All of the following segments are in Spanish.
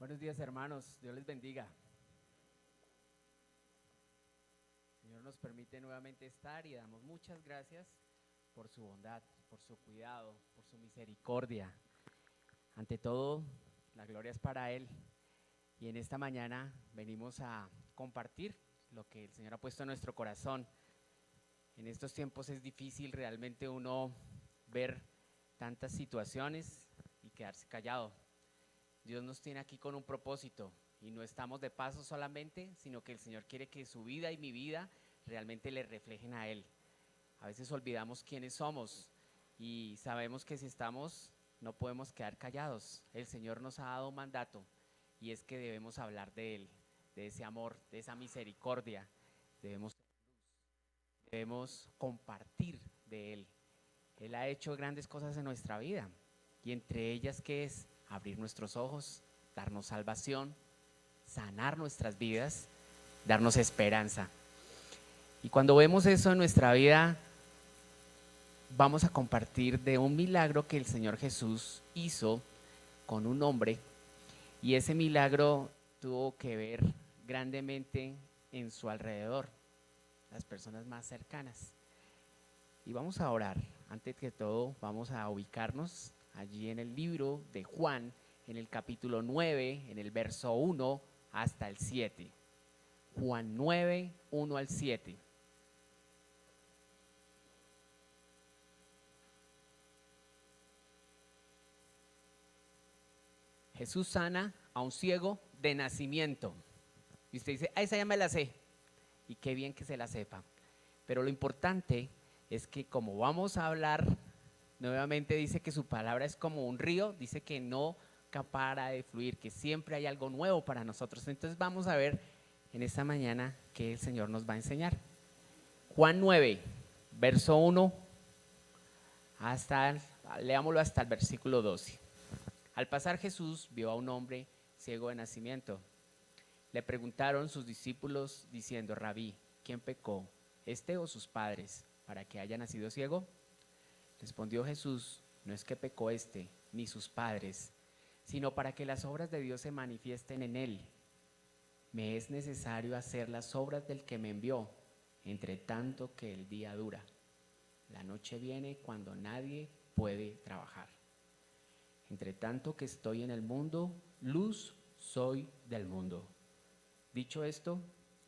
Buenos días, hermanos, Dios les bendiga. El Señor nos permite nuevamente estar y damos muchas gracias por su bondad, por su cuidado, por su misericordia. Ante todo, la gloria es para Él. Y en esta mañana venimos a compartir lo que el Señor ha puesto en nuestro corazón. En estos tiempos es difícil realmente uno ver tantas situaciones y quedarse callado. Dios nos tiene aquí con un propósito y no estamos de paso solamente, sino que el Señor quiere que su vida y mi vida realmente le reflejen a Él. A veces olvidamos quiénes somos y sabemos que si estamos no podemos quedar callados. El Señor nos ha dado un mandato y es que debemos hablar de Él, de ese amor, de esa misericordia. Debemos compartir de Él. Él ha hecho grandes cosas en nuestra vida y entre ellas, ¿qué es? Abrir nuestros ojos, darnos salvación, sanar nuestras vidas, darnos esperanza. Y cuando vemos eso en nuestra vida, vamos a compartir de un milagro que el Señor Jesús hizo con un hombre, y ese milagro tuvo que ver grandemente en su alrededor, las personas más cercanas. Y vamos a orar. Antes que todo, vamos a ubicarnos allí en el libro de Juan, en el capítulo 9, en el verso 1 hasta el 7. Juan 9, 1 al 7. Jesús sana a un ciego de nacimiento. Y usted dice, esa ya me la sé. Y qué bien que se la sepa. Pero lo importante es que como vamos a hablar, nuevamente dice que su palabra es como un río, dice que no para de fluir, que siempre hay algo nuevo para nosotros. Entonces vamos a ver en esta mañana qué el Señor nos va a enseñar. Juan 9, verso 1, leámoslo hasta el versículo 12. Al pasar Jesús vio a un hombre ciego de nacimiento. Le preguntaron sus discípulos diciendo, Rabí, ¿quién pecó, este o sus padres, para que haya nacido ciego? Respondió Jesús, no es que pecó este, ni sus padres, sino para que las obras de Dios se manifiesten en él. Me es necesario hacer las obras del que me envió, entre tanto que el día dura. La noche viene cuando nadie puede trabajar. Entre tanto que estoy en el mundo, luz soy del mundo. Dicho esto,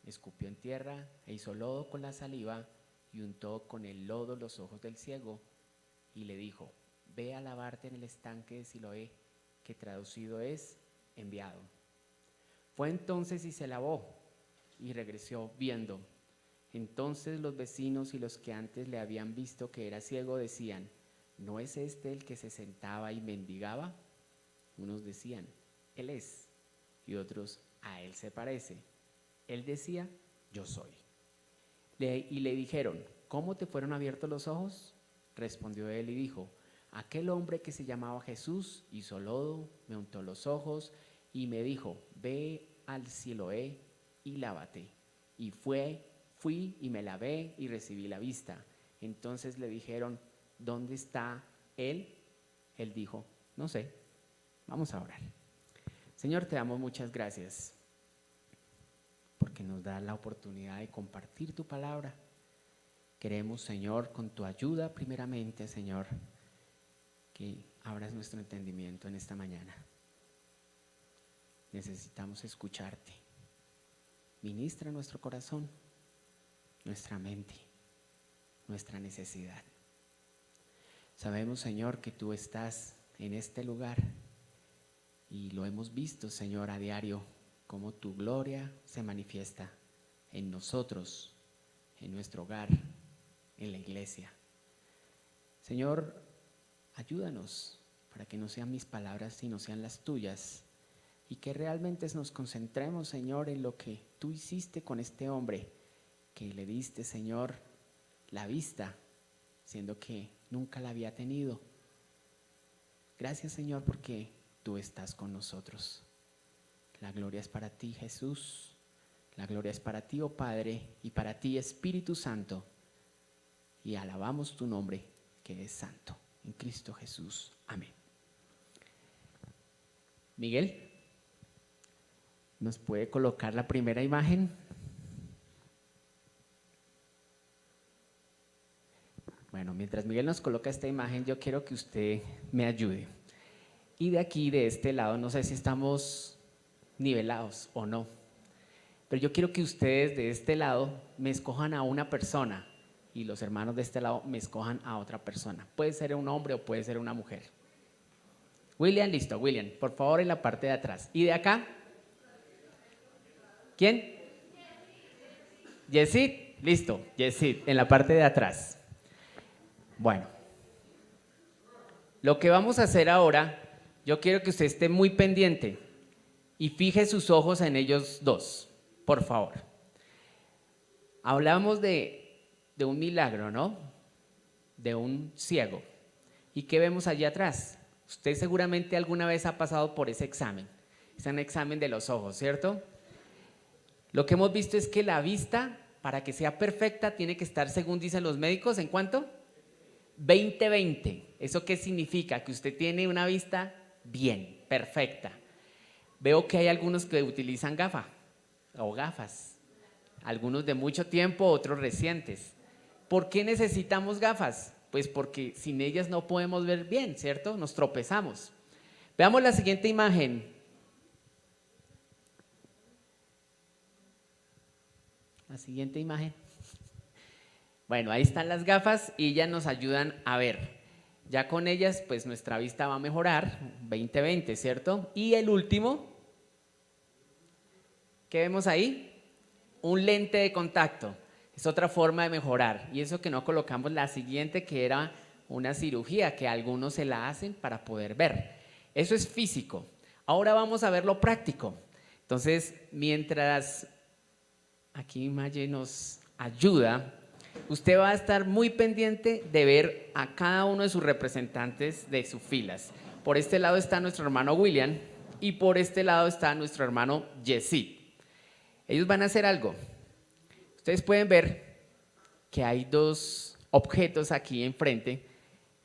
escupió en tierra e hizo lodo con la saliva y untó con el lodo los ojos del ciego y le dijo, ve a lavarte en el estanque de Siloé, que traducido es enviado. Fue entonces y se lavó y regresó viendo. Entonces los vecinos y los que antes le habían visto que era ciego decían, ¿no es este el que se sentaba y mendigaba? Unos decían, él es, y otros, a él se parece. Él decía, yo soy. Y le dijeron, ¿cómo te fueron abiertos los ojos? Respondió él y dijo, aquel hombre que se llamaba Jesús hizo lodo, me untó los ojos y me dijo, ve al Siloé y lávate. Y fui y me lavé y recibí la vista. Entonces le dijeron, ¿dónde está él? Él dijo, no sé, vamos a orar. Señor, te damos muchas gracias porque nos da la oportunidad de compartir tu palabra. Queremos, Señor, con tu ayuda primeramente, Señor, que abras nuestro entendimiento en esta mañana. Necesitamos escucharte. Ministra nuestro corazón, nuestra mente, nuestra necesidad. Sabemos, Señor, que tú estás en este lugar y lo hemos visto, Señor, a diario, cómo tu gloria se manifiesta en nosotros, en nuestro hogar, en la iglesia. Señor, ayúdanos para que no sean mis palabras, sino sean las tuyas, y que realmente nos concentremos, Señor, en lo que tú hiciste con este hombre, que le diste, Señor, la vista, siendo que nunca la había tenido. Gracias, Señor, porque tú estás con nosotros. La gloria es para ti, Jesús. La gloria es para ti, oh Padre, y para ti, Espíritu Santo. Y alabamos tu nombre, que es santo. En Cristo Jesús. Amén. Miguel. ¿Nos puede colocar la primera imagen? Bueno, mientras Miguel nos coloca esta imagen, yo quiero que usted me ayude. Y de aquí, de este lado, no sé si estamos nivelados o no, pero yo quiero que ustedes de este lado me escojan a una persona y los hermanos de este lado me escojan a otra persona. Puede ser un hombre o puede ser una mujer. William, listo, William, por favor en la parte de atrás. ¿Y de acá? ¿Quién? Yesid, listo, Yesid, en la parte de atrás. Bueno, lo que vamos a hacer ahora, yo quiero que usted esté muy pendiente y fije sus ojos en ellos dos, por favor. Hablamos de un milagro, ¿no? De un ciego. ¿Y qué vemos allá atrás? Usted seguramente alguna vez ha pasado por ese examen. Es un examen de los ojos, ¿cierto? Lo que hemos visto es que la vista, para que sea perfecta, tiene que estar, según dicen los médicos, ¿en cuánto? 20-20. ¿Eso qué significa? Que usted tiene una vista bien, perfecta. Veo que hay algunos que utilizan gafas, algunos de mucho tiempo, otros recientes. ¿Por qué necesitamos gafas? Pues porque sin ellas no podemos ver bien, ¿cierto? Nos tropezamos. Veamos la siguiente imagen. La siguiente imagen. Bueno, ahí están las gafas y ellas nos ayudan a ver. Ya con ellas, pues nuestra vista va a mejorar, 20-20, ¿cierto? Y el último, ¿qué vemos ahí? Un lente de contacto. Es otra forma de mejorar. Y eso que no colocamos la siguiente, que era una cirugía, que algunos se la hacen para poder ver. Eso es físico. Ahora vamos a ver lo práctico. Entonces, mientras aquí Maye nos ayuda, usted va a estar muy pendiente de ver a cada uno de sus representantes de sus filas. Por este lado está nuestro hermano William y por este lado está nuestro hermano Yesid. Ellos van a hacer algo. Ustedes pueden ver que hay dos objetos aquí enfrente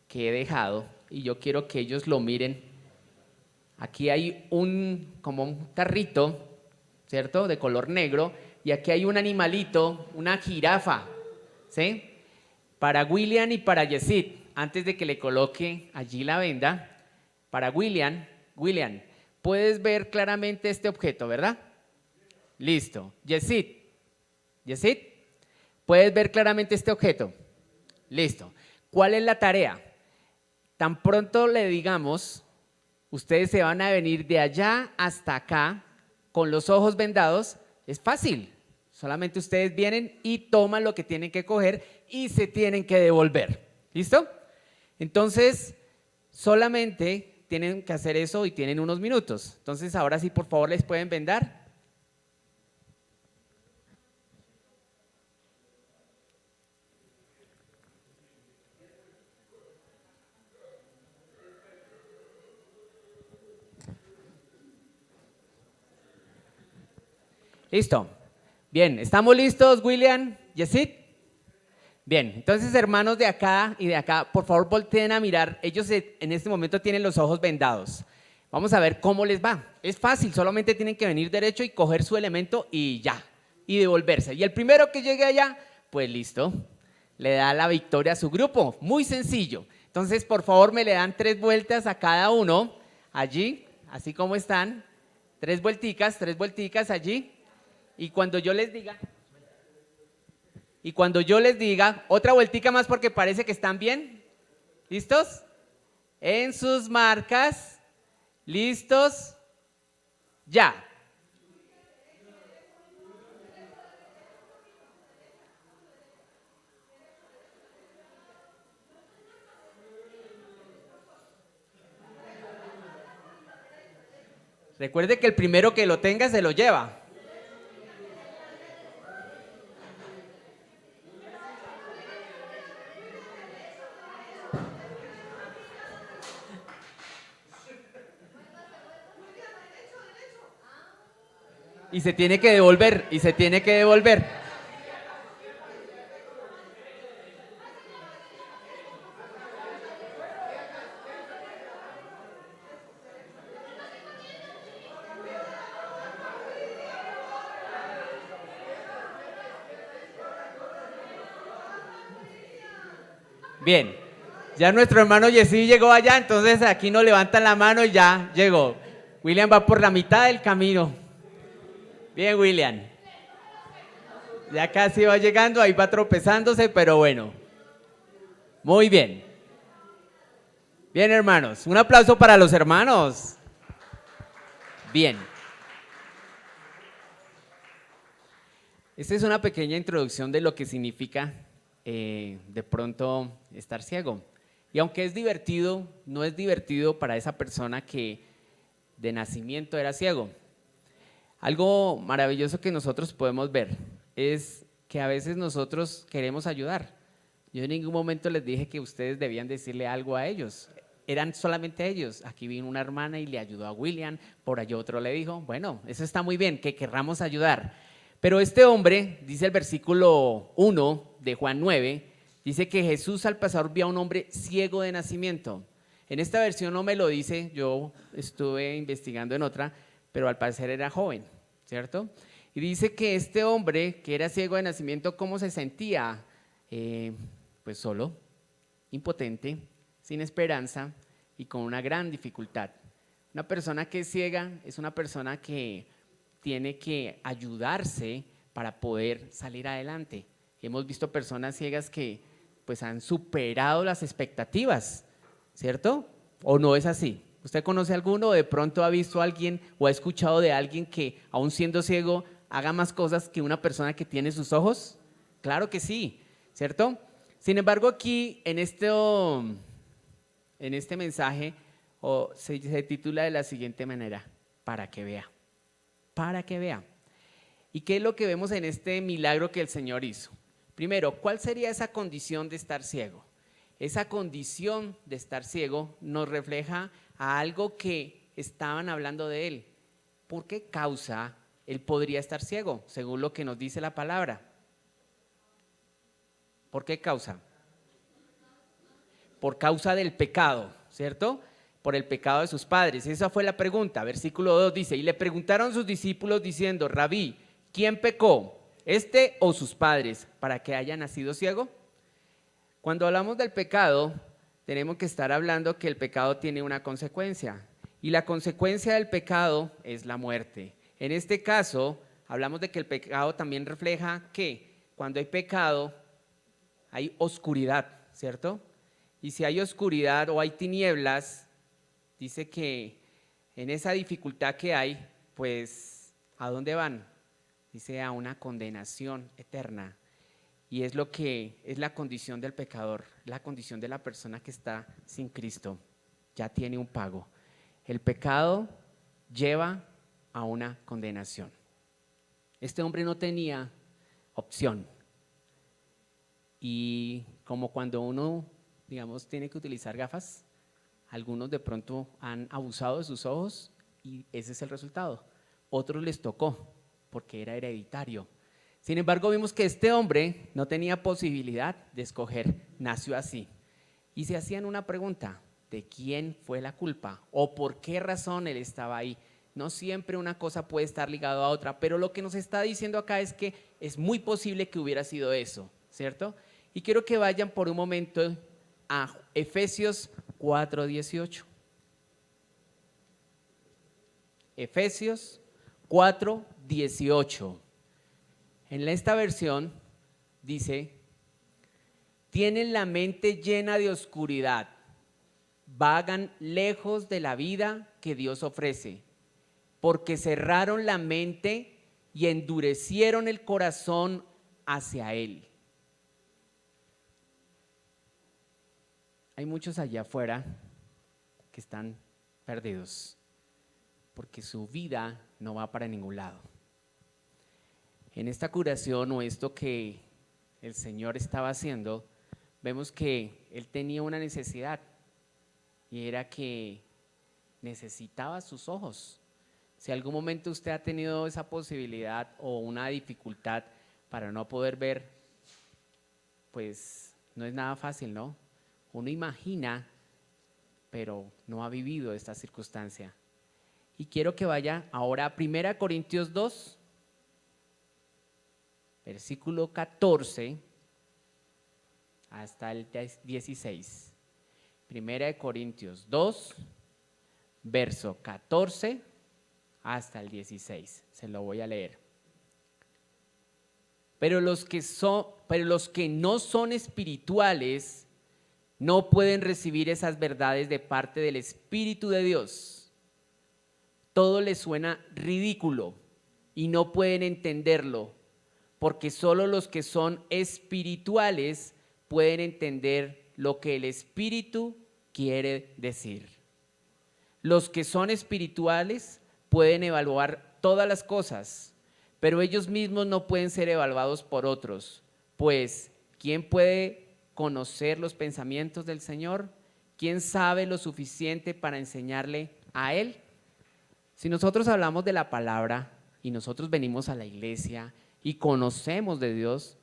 que he dejado y yo quiero que ellos lo miren. Aquí hay como un tarrito, ¿cierto? De color negro, y aquí hay un animalito, una jirafa, ¿sí? Para William y para Yesid, antes de que le coloque allí la venda, para William, puedes ver claramente este objeto, ¿verdad? Listo. Yesid, ¿puedes ver claramente este objeto? Listo. ¿Cuál es la tarea? Tan pronto le digamos, ustedes se van a venir de allá hasta acá con los ojos vendados, es fácil. Solamente ustedes vienen y toman lo que tienen que coger y se tienen que devolver. ¿Listo? Entonces, solamente tienen que hacer eso y tienen unos minutos. Entonces, ahora sí, por favor, les pueden vendar. Listo. Bien, ¿estamos listos, William? ¿Yesid? Bien, entonces hermanos de acá y de acá, por favor volteen a mirar. Ellos en este momento tienen los ojos vendados. Vamos a ver cómo les va. Es fácil, solamente tienen que venir derecho y coger su elemento y ya, y devolverse. Y el primero que llegue allá, pues listo, le da la victoria a su grupo. Muy sencillo. Entonces, por favor, me le dan 3 vueltas a cada uno, allí, así como están. 3 vuelticas allí. Y cuando yo les diga, otra vueltica más porque parece que están bien. ¿Listos? En sus marcas. ¿Listos? Ya. Recuerde que el primero que lo tenga se lo lleva. Y se tiene que devolver, Bien, ya nuestro hermano Yesí llegó allá, entonces aquí no levantan la mano y ya llegó. William va por la mitad del camino. Bien, William. Ya casi va llegando, ahí va tropezándose, pero bueno. Muy bien. Bien, hermanos. Un aplauso para los hermanos. Bien. Esta es una pequeña introducción de lo que significa de pronto estar ciego. Y aunque es divertido, no es divertido para esa persona que de nacimiento era ciego. Algo maravilloso que nosotros podemos ver es que a veces nosotros queremos ayudar. Yo en ningún momento les dije que ustedes debían decirle algo a ellos. Eran solamente ellos. Aquí vino una hermana y le ayudó a William, por allá otro le dijo, bueno, eso está muy bien, que querramos ayudar. Pero este hombre, dice el versículo 1 de Juan 9, dice que Jesús al pasar vio a un hombre ciego de nacimiento. En esta versión no me lo dice, yo estuve investigando en otra, pero al parecer era joven, ¿cierto? Y dice que este hombre que era ciego de nacimiento, ¿cómo se sentía? Pues solo, impotente, sin esperanza y con una gran dificultad. Una persona que es ciega es una persona que tiene que ayudarse para poder salir adelante. Hemos visto personas ciegas que pues han superado las expectativas, ¿cierto? ¿O no es así? ¿Usted conoce alguno o de pronto ha visto a alguien o ha escuchado de alguien que aún siendo ciego haga más cosas que una persona que tiene sus ojos? Claro que sí, ¿cierto? Sin embargo, aquí en este mensaje se titula de la siguiente manera: para que vea. Para que vea. ¿Y qué es lo que vemos en este milagro que el Señor hizo? Primero, ¿cuál sería esa condición de estar ciego? Esa condición de estar ciego nos refleja a algo que estaban hablando de él. ¿Por qué causa él podría estar ciego? Según lo que nos dice la palabra. ¿Por qué causa? Por causa del pecado, ¿cierto? Por el pecado de sus padres. Esa fue la pregunta. Versículo 2 dice, y le preguntaron sus discípulos diciendo, Rabí, ¿quién pecó? ¿Este o sus padres para que haya nacido ciego? Cuando hablamos del pecado, tenemos que estar hablando que el pecado tiene una consecuencia. Y la consecuencia del pecado es la muerte. En este caso, hablamos de que el pecado también refleja que cuando hay pecado, hay oscuridad, ¿cierto? Y si hay oscuridad o hay tinieblas, dice que en esa dificultad que hay, pues, ¿a dónde van? Dice a una condenación eterna. Y es lo que es la condición del pecador, la condición de la persona que está sin Cristo. Ya tiene un pago. El pecado lleva a una condenación. Este hombre no tenía opción. Y como cuando uno, digamos, tiene que utilizar gafas, algunos de pronto han abusado de sus ojos y ese es el resultado. Otros les tocó porque era hereditario. Sin embargo, vimos que este hombre no tenía posibilidad de escoger, nació así. Y se hacían una pregunta, ¿de quién fue la culpa? ¿O por qué razón él estaba ahí? No siempre una cosa puede estar ligada a otra, pero lo que nos está diciendo acá es que es muy posible que hubiera sido eso, ¿cierto? Y quiero que vayan por un momento a Efesios 4:18. Efesios 4:18. En esta versión dice, tienen la mente llena de oscuridad, vagan lejos de la vida que Dios ofrece, porque cerraron la mente y endurecieron el corazón hacia Él. Hay muchos allá afuera que están perdidos, porque su vida no va para ningún lado. En esta curación o esto que el Señor estaba haciendo, vemos que Él tenía una necesidad y era que necesitaba sus ojos. Si algún momento usted ha tenido esa posibilidad o una dificultad para no poder ver, pues no es nada fácil, ¿no? Uno imagina, pero no ha vivido esta circunstancia. Y quiero que vaya ahora a 1 Corintios 2, versículo 14 hasta el 16. Primera de Corintios 2, verso 14 hasta el 16. Se lo voy a leer. Pero los que no son espirituales no pueden recibir esas verdades de parte del Espíritu de Dios. Todo les suena ridículo y no pueden entenderlo, porque solo los que son espirituales pueden entender lo que el Espíritu quiere decir. Los que son espirituales pueden evaluar todas las cosas, pero ellos mismos no pueden ser evaluados por otros, pues ¿quién puede conocer los pensamientos del Señor? ¿Quién sabe lo suficiente para enseñarle a Él? Si nosotros hablamos de la palabra y nosotros venimos a la iglesia y conocemos de Dios,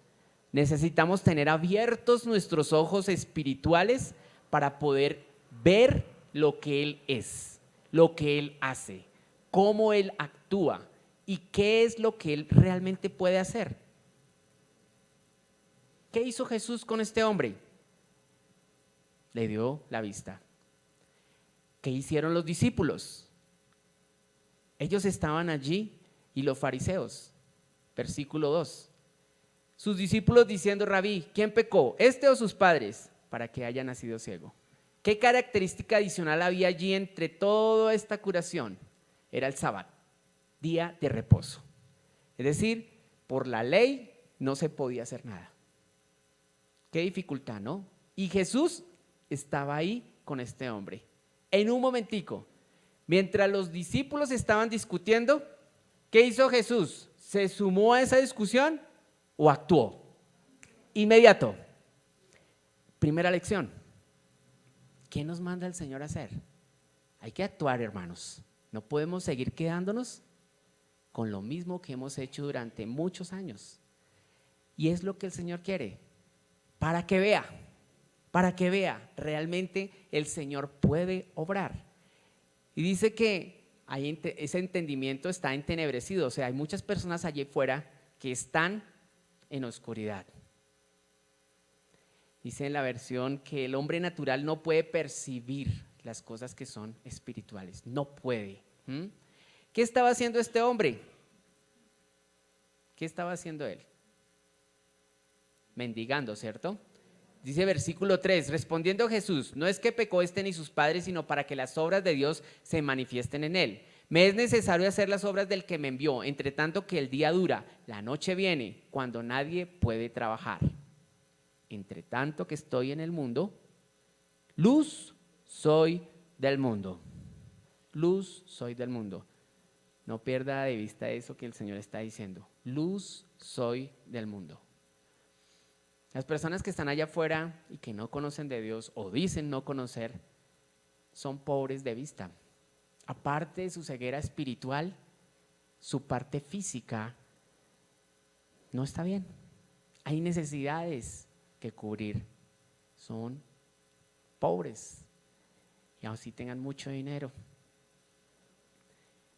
necesitamos tener abiertos nuestros ojos espirituales para poder ver lo que Él es, lo que Él hace, cómo Él actúa y qué es lo que Él realmente puede hacer. ¿Qué hizo Jesús con este hombre? Le dio la vista. ¿Qué hicieron los discípulos? Ellos estaban allí y los fariseos, versículo 2. Sus discípulos diciendo: Rabí, ¿quién pecó, este o sus padres, para que haya nacido ciego? ¿Qué característica adicional había allí entre toda esta curación? Era el sábado, día de reposo. Es decir, por la ley no se podía hacer nada. Qué dificultad, ¿no? Y Jesús estaba ahí con este hombre. En un momentico, mientras los discípulos estaban discutiendo, ¿qué hizo Jesús? ¿Se sumó a esa discusión o actuó? Inmediato. Primera lección. ¿Qué nos manda el Señor a hacer? Hay que actuar, hermanos. No podemos seguir quedándonos con lo mismo que hemos hecho durante muchos años. Y es lo que el Señor quiere, para que vea, realmente el Señor puede obrar. Y dice que ese entendimiento está entenebrecido, o sea, hay muchas personas allí fuera que están en oscuridad. Dice en la versión que el hombre natural no puede percibir las cosas que son espirituales, no puede. ¿Qué estaba haciendo este hombre? ¿Qué estaba haciendo él? Mendigando, ¿cierto? Dice versículo 3, respondiendo Jesús: no es que pecó este ni sus padres, sino para que las obras de Dios se manifiesten en él. Me es necesario hacer las obras del que me envió, entre tanto que el día dura, la noche viene, cuando nadie puede trabajar. Entre tanto que estoy en el mundo, luz soy del mundo. Luz soy del mundo. No pierda de vista eso que el Señor está diciendo. Luz soy del mundo. Las personas que están allá afuera y que no conocen de Dios o dicen no conocer, son pobres de vista. Aparte de su ceguera espiritual, su parte física no está bien. Hay necesidades que cubrir. Son pobres y aun si tengan mucho dinero.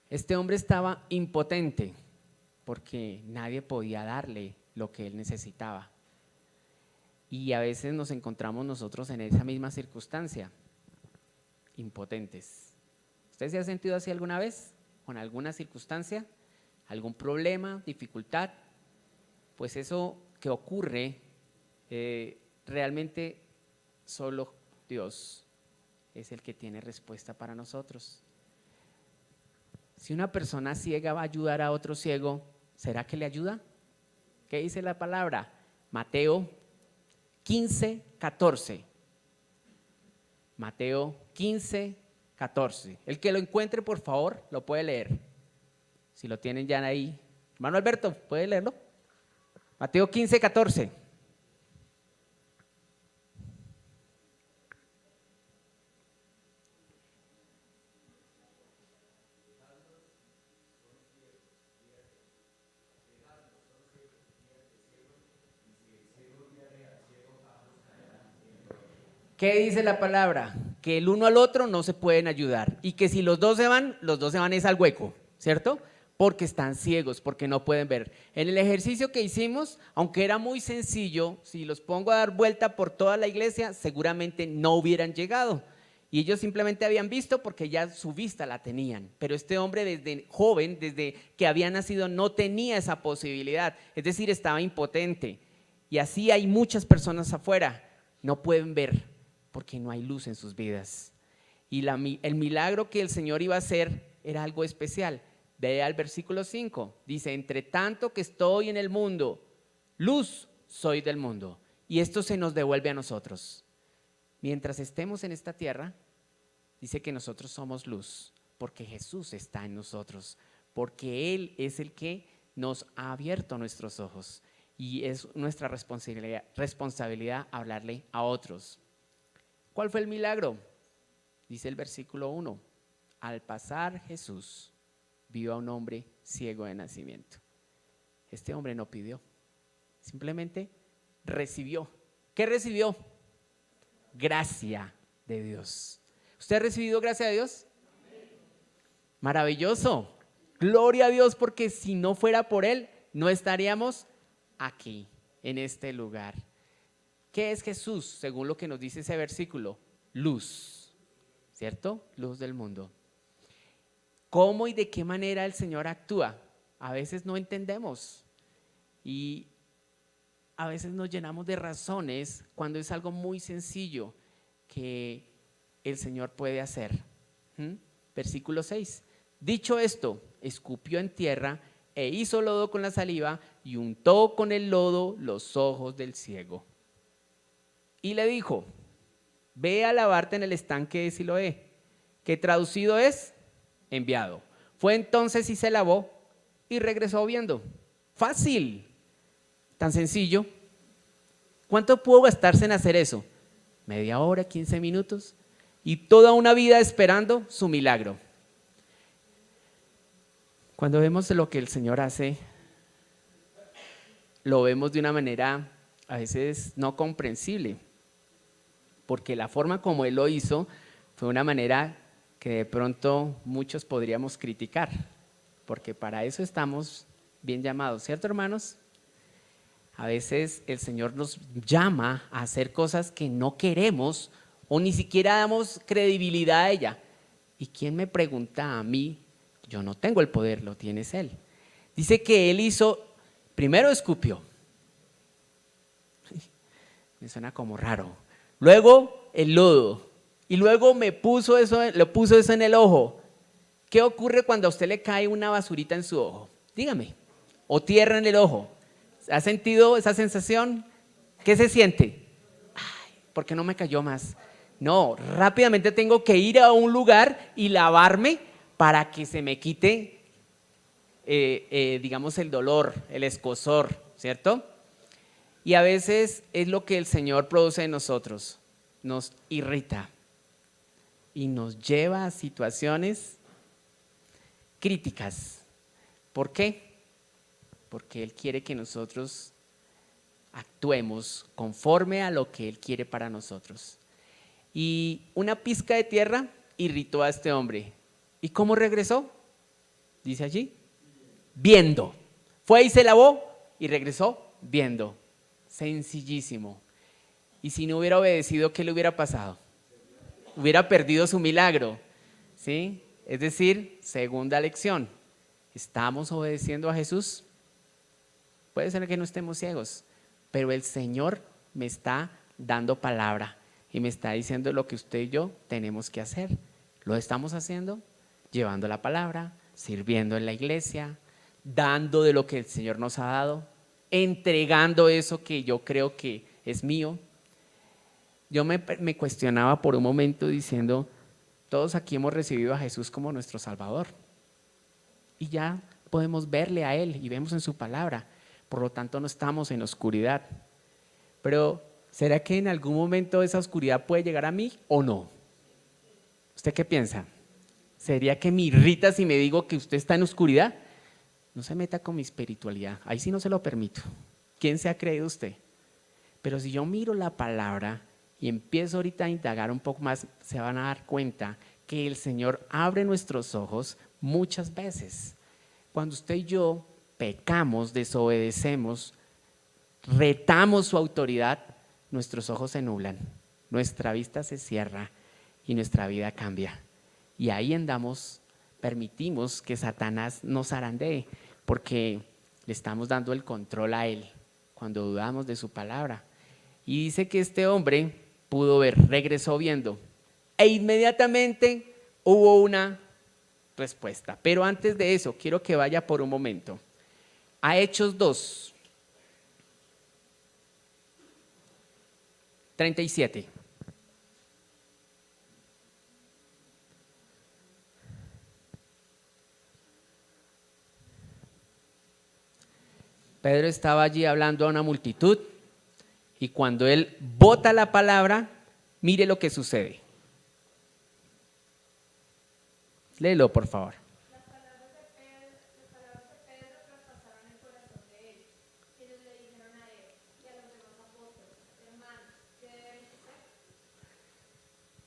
Este hombre estaba impotente porque nadie podía darle lo que él necesitaba. Y a veces nos encontramos nosotros en esa misma circunstancia, impotentes. ¿Usted se ha sentido así alguna vez? ¿Con alguna circunstancia? ¿Algún problema? ¿Dificultad? Pues eso que ocurre, realmente solo Dios es el que tiene respuesta para nosotros. Si una persona ciega va a ayudar a otro ciego, ¿será que le ayuda? ¿Qué dice la palabra? Mateo 15, 14. Mateo 15, 14. El que lo encuentre, por favor, lo puede leer. Si lo tienen ya ahí. Hermano Alberto, ¿puede leerlo? Mateo 15, 14. ¿Qué dice la palabra? Que el uno al otro no se pueden ayudar y que si los dos se van es al hueco, ¿cierto? porque están ciegos, porque no pueden ver. En el ejercicio que hicimos, aunque era muy sencillo, si los pongo a dar vuelta por toda la iglesia, seguramente no hubieran llegado. Y ellos simplemente habían visto porque ya su vista la tenían. Pero este hombre desde joven, desde que había nacido, no tenía esa posibilidad. Es decir, estaba impotente. Y así hay muchas personas afuera, no pueden ver porque no hay luz en sus vidas. Y el milagro que el Señor iba a hacer era algo especial. Ve al versículo 5, dice: entre tanto que estoy en el mundo, luz soy del mundo. Y esto se nos devuelve a nosotros. Mientras estemos en esta tierra, dice que nosotros somos luz, porque Jesús está en nosotros, porque Él es el que nos ha abierto nuestros ojos. Y es nuestra responsabilidad hablarle a otros. ¿Cuál fue el milagro? Dice el versículo 1, al pasar Jesús vio a un hombre ciego de nacimiento. Este hombre no pidió, simplemente recibió. ¿Qué recibió? Gracia de Dios. ¿Usted ha recibido gracia de Dios? Maravilloso. Gloria a Dios, porque si no fuera por Él, no estaríamos aquí, en este lugar. ¿Qué es Jesús? Según lo que nos dice ese versículo, luz, ¿cierto? Luz del mundo. ¿Cómo y de qué manera el Señor actúa? A veces no entendemos y a veces nos llenamos de razones cuando es algo muy sencillo que el Señor puede hacer. Versículo 6. Dicho esto, escupió en tierra e hizo lodo con la saliva y untó con el lodo los ojos del ciego. Y le dijo: ve a lavarte en el estanque de Siloé, que traducido es enviado. Fue entonces y se lavó y regresó viendo. Fácil, tan sencillo. ¿Cuánto pudo gastarse en hacer eso? Media hora, 15 minutos y toda una vida esperando su milagro. Cuando vemos lo que el Señor hace, lo vemos de una manera a veces no comprensible, porque la forma como Él lo hizo fue una manera que de pronto muchos podríamos criticar, porque para eso estamos bien llamados, ¿cierto, hermanos? A veces el Señor nos llama a hacer cosas que no queremos o ni siquiera damos credibilidad a ella. ¿Y quién me pregunta a mí? Yo no tengo el poder, lo tienes Él. Dice que Él hizo, primero escupió. Me suena como raro. Luego el lodo. Y luego le puso eso en el ojo. ¿Qué ocurre cuando a usted le cae una basurita en su ojo? Dígame. O tierra en el ojo. ¿Ha sentido esa sensación? ¿Qué se siente? Ay, ¿por qué no me cayó más? No, rápidamente tengo que ir a un lugar y lavarme para que se me quite, digamos, el dolor, el escozor, ¿cierto? Y a veces es lo que el Señor produce en nosotros, nos irrita y nos lleva a situaciones críticas. ¿Por qué? Porque Él quiere que nosotros actuemos conforme a lo que Él quiere para nosotros. Y una pizca de tierra irritó a este hombre. ¿Y cómo regresó? Dice allí, viendo. Fue y se lavó y regresó viendo. Sencillísimo. Y si no hubiera obedecido, ¿qué le hubiera pasado? Hubiera perdido su milagro, ¿sí? Es decir, segunda lección, ¿estamos obedeciendo a Jesús? Puede ser que no estemos ciegos, pero el Señor me está dando palabra y me está diciendo lo que usted y yo tenemos que hacer. ¿Lo estamos haciendo? Llevando la palabra, sirviendo en la iglesia, dando de lo que el Señor nos ha dado, entregando eso que yo creo que es mío. Yo me cuestionaba por un momento diciendo, todos aquí hemos recibido a Jesús como nuestro Salvador y ya podemos verle a Él y vemos en su palabra, por lo tanto no estamos en oscuridad. Pero ¿será que en algún momento esa oscuridad puede llegar a mí o no? ¿Usted qué piensa? ¿Sería que me irrita si me digo que usted está en oscuridad? No se meta con mi espiritualidad, ahí sí no se lo permito. ¿Quién se ha creído usted? Pero si yo miro la palabra y empiezo ahorita a indagar un poco más, se van a dar cuenta que el Señor abre nuestros ojos muchas veces. Cuando usted y yo pecamos, desobedecemos, retamos su autoridad, nuestros ojos se nublan, nuestra vista se cierra y nuestra vida cambia. Y ahí andamos, permitimos que Satanás nos zarandee, porque le estamos dando el control a él cuando dudamos de su palabra. Y dice que este hombre pudo ver, regresó viendo, e inmediatamente hubo una respuesta. Pero antes de eso, quiero que vaya por un momento a Hechos 2, 37. Pedro estaba allí hablando a una multitud y cuando él bota la palabra, mire lo que sucede. Léelo, por favor. Las palabras de Pedro traspasaron el corazón de ellos. Ellos le dijeron a él y a los demás apóstoles: hermanos, ¿qué debemos hacer?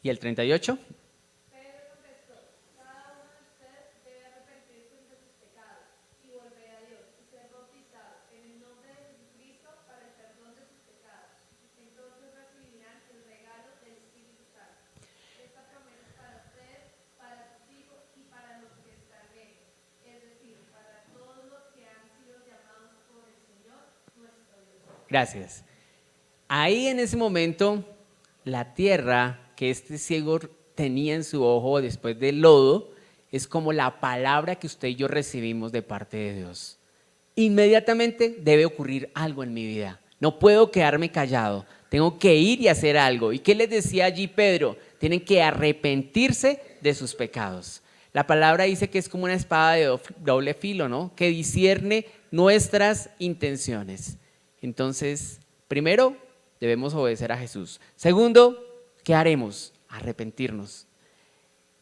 ¿Y el 38? Pedro contestó: cada uno de ustedes debe arrepentirse de sus pecados y volver a Dios y ser bautizado en el nombre de Jesucristo para el perdón de sus pecados. Entonces recibirán el regalo del Espíritu Santo. Esta promesa es para ustedes, para sus hijos y para los que están lejos, es decir, para todos los que han sido llamados por el Señor nuestro Dios. Gracias. Ahí en ese momento, la tierra que este ciego tenía en su ojo después del lodo es como la palabra que usted y yo recibimos de parte de Dios. Inmediatamente debe ocurrir algo en mi vida. No puedo quedarme callado. Tengo que ir y hacer algo. ¿Y qué les decía allí Pedro? Tienen que arrepentirse de sus pecados. La palabra dice que es como una espada de doble filo, ¿no? Que discierne nuestras intenciones. Entonces, primero, debemos obedecer a Jesús. Segundo, ¿qué haremos? Arrepentirnos.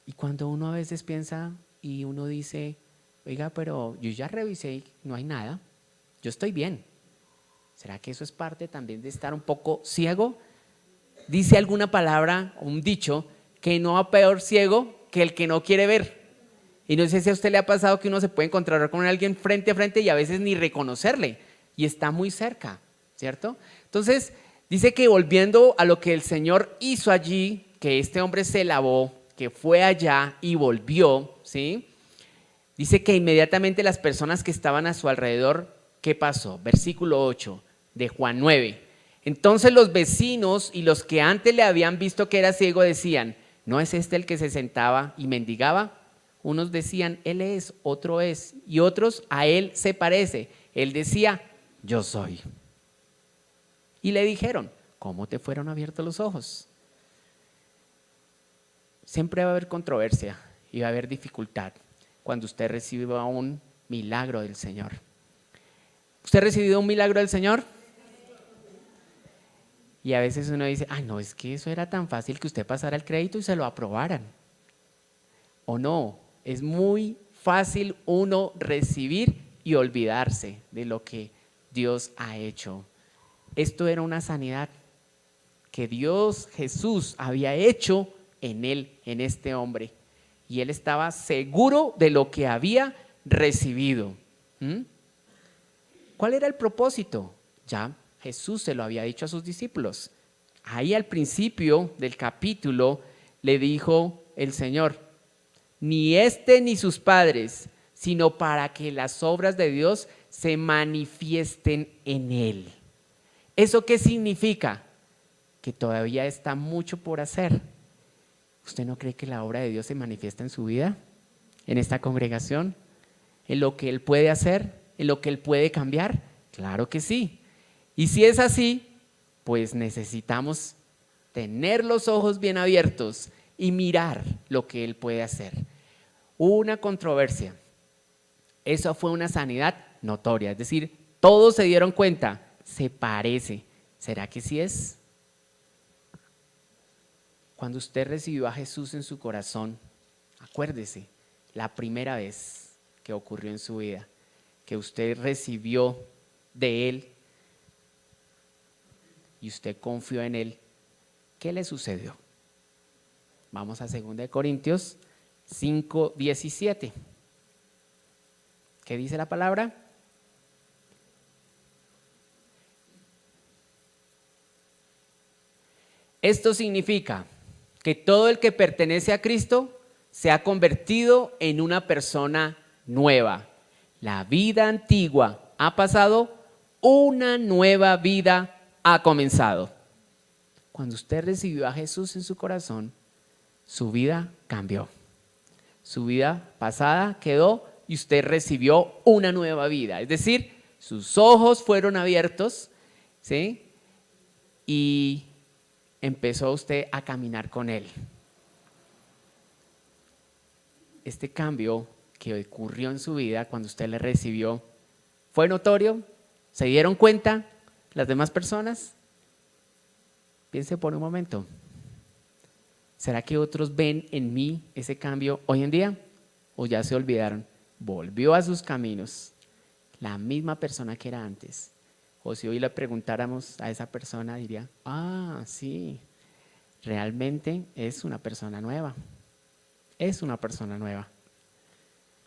Y cuando uno a veces piensa y uno dice, oiga, pero yo ya revisé y no hay nada, yo estoy bien. ¿Será que eso es parte también de estar un poco ciego? Dice alguna palabra, un dicho, que no hay peor ciego que el que no quiere ver. Y no sé si a usted le ha pasado que uno se puede encontrar con alguien frente a frente y a veces ni reconocerle, y está muy cerca, ¿cierto? Entonces, dice que volviendo a lo que el Señor hizo allí, que este hombre se lavó, que fue allá y volvió, ¿sí? Dice que inmediatamente las personas que estaban a su alrededor, ¿qué pasó? Versículo 8 de Juan 9. Entonces los vecinos y los que antes le habían visto que era ciego decían, ¿no es este el que se sentaba y mendigaba? Unos decían, él es, otro es, y otros, a él se parece. Él decía, yo soy. Y le dijeron, ¿cómo te fueron abiertos los ojos? Siempre va a haber controversia y va a haber dificultad cuando usted reciba un milagro del Señor. ¿Usted ha recibido un milagro del Señor? Y a veces uno dice, ay no, es que eso era tan fácil que usted pasara el crédito y se lo aprobaran. ¿O no? Es muy fácil uno recibir y olvidarse de lo que Dios ha hecho. Esto era una sanidad que Dios, Jesús, había hecho en él, en este hombre. Y él estaba seguro de lo que había recibido. ¿Cuál era el propósito? Ya Jesús se lo había dicho a sus discípulos. Ahí al principio del capítulo le dijo el Señor, ni este ni sus padres, sino para que las obras de Dios se manifiesten en él. ¿Eso qué significa? Que todavía está mucho por hacer. ¿Usted no cree que la obra de Dios se manifiesta en su vida? ¿En esta congregación? ¿En lo que Él puede hacer? ¿En lo que Él puede cambiar? Claro que sí. Y si es así, pues necesitamos tener los ojos bien abiertos y mirar lo que Él puede hacer. Hubo una controversia. Eso fue una sanidad notoria. Es decir, todos se dieron cuenta, se parece. ¿Será que sí es? Cuando usted recibió a Jesús en su corazón, acuérdese, la primera vez que ocurrió en su vida, que usted recibió de Él y usted confió en Él, ¿qué le sucedió? Vamos a 2 Corintios 5:17. ¿Qué dice la palabra? Esto significa que todo el que pertenece a Cristo se ha convertido en una persona nueva. La vida antigua ha pasado, una nueva vida ha comenzado. Cuando usted recibió a Jesús en su corazón, su vida cambió. Su vida pasada quedó y usted recibió una nueva vida. Es decir, sus ojos fueron abiertos, ¿sí? Y empezó usted a caminar con Él. Este cambio que ocurrió en su vida cuando usted le recibió, ¿fue notorio? ¿Se dieron cuenta las demás personas? Piense por un momento. ¿Será que otros ven en mí ese cambio hoy en día? ¿O ya se olvidaron? Volvió a sus caminos, la misma persona que era antes. O si hoy le preguntáramos a esa persona, diría, sí, realmente es una persona nueva. Es una persona nueva.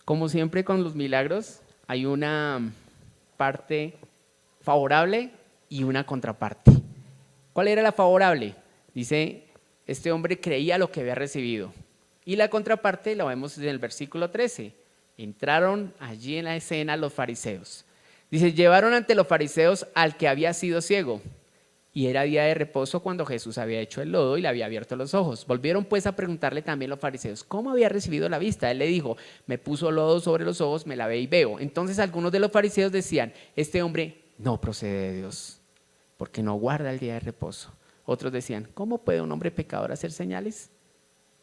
Como siempre con los milagros, hay una parte favorable y una contraparte. ¿Cuál era la favorable? Dice, este hombre creía lo que había recibido. Y la contraparte la vemos en el versículo 13. Entraron allí en la escena los fariseos. Dice, llevaron ante los fariseos al que había sido ciego. Y era día de reposo cuando Jesús había hecho el lodo y le había abierto los ojos. Volvieron pues a preguntarle también los fariseos, ¿cómo había recibido la vista? Él le dijo, me puso lodo sobre los ojos, me lavé y veo. Entonces algunos de los fariseos decían, este hombre no procede de Dios, porque no guarda el día de reposo. Otros decían, ¿cómo puede un hombre pecador hacer señales?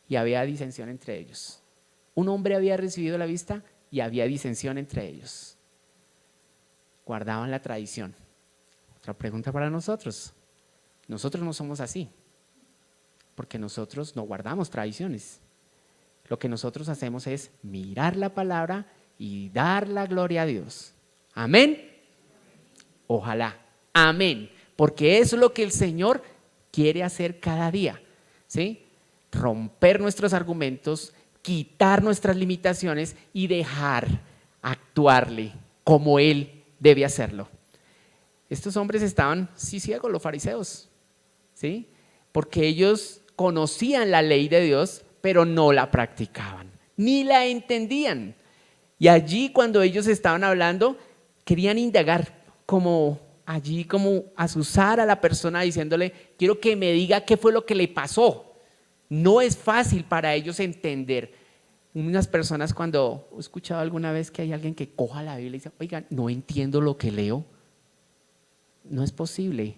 Y había disensión entre ellos. Un hombre había recibido la vista y había disensión entre ellos. Guardaban la tradición. Otra pregunta para nosotros. Nosotros no somos así, porque nosotros no guardamos tradiciones. Lo que nosotros hacemos es mirar la palabra y dar la gloria a Dios. ¿Amén? Ojalá. Amén. Porque eso es lo que el Señor quiere hacer cada día, ¿sí? Romper nuestros argumentos, quitar nuestras limitaciones y dejar actuarle como Él debe hacerlo. Estos hombres estaban, ciegos, los fariseos, ¿sí? Porque ellos conocían la ley de Dios, pero no la practicaban, ni la entendían. Y allí cuando ellos estaban hablando, querían indagar, como azuzar a la persona diciéndole, quiero que me diga qué fue lo que le pasó. No es fácil para ellos entender. Unas personas, cuando he escuchado alguna vez que hay alguien que coja la Biblia y dice, oiga, no entiendo lo que leo. No es posible,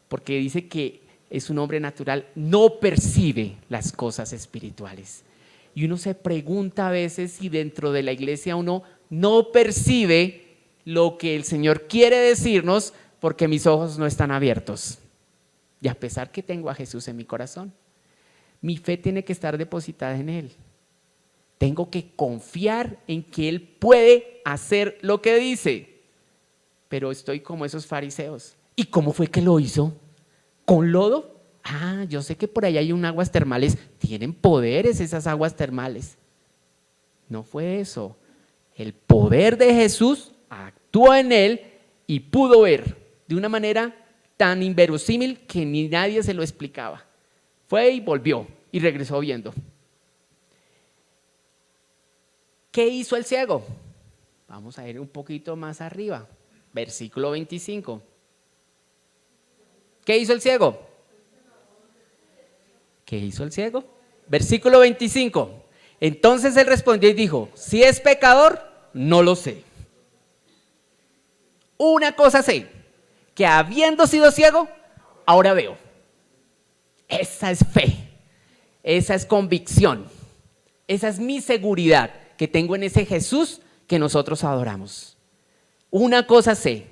porque dice que es un hombre natural, no percibe las cosas espirituales. Y uno se pregunta a veces si dentro de la iglesia uno no percibe lo que el Señor quiere decirnos, porque mis ojos no están abiertos. Y a pesar que tengo a Jesús en mi corazón, mi fe tiene que estar depositada en Él. Tengo que confiar en que Él puede hacer lo que dice. Pero estoy como esos fariseos. ¿Y cómo fue que lo hizo? ¿Con lodo? Yo sé que por ahí hay unas aguas termales. Tienen poderes esas aguas termales. No fue eso. El poder de Jesús actuó en él y pudo ver de una manera tan inverosímil que ni nadie se lo explicaba. Fue y volvió y regresó viendo. ¿Qué hizo el ciego? Vamos a ir un poquito más arriba. Versículo 25. ¿Qué hizo el ciego? ¿Qué hizo el ciego? Versículo 25. Entonces él respondió y dijo, si es pecador, no lo sé. Una cosa sé, que habiendo sido ciego, ahora veo. Esa es fe, esa es convicción, esa es mi seguridad que tengo en ese Jesús que nosotros adoramos. Una cosa sé,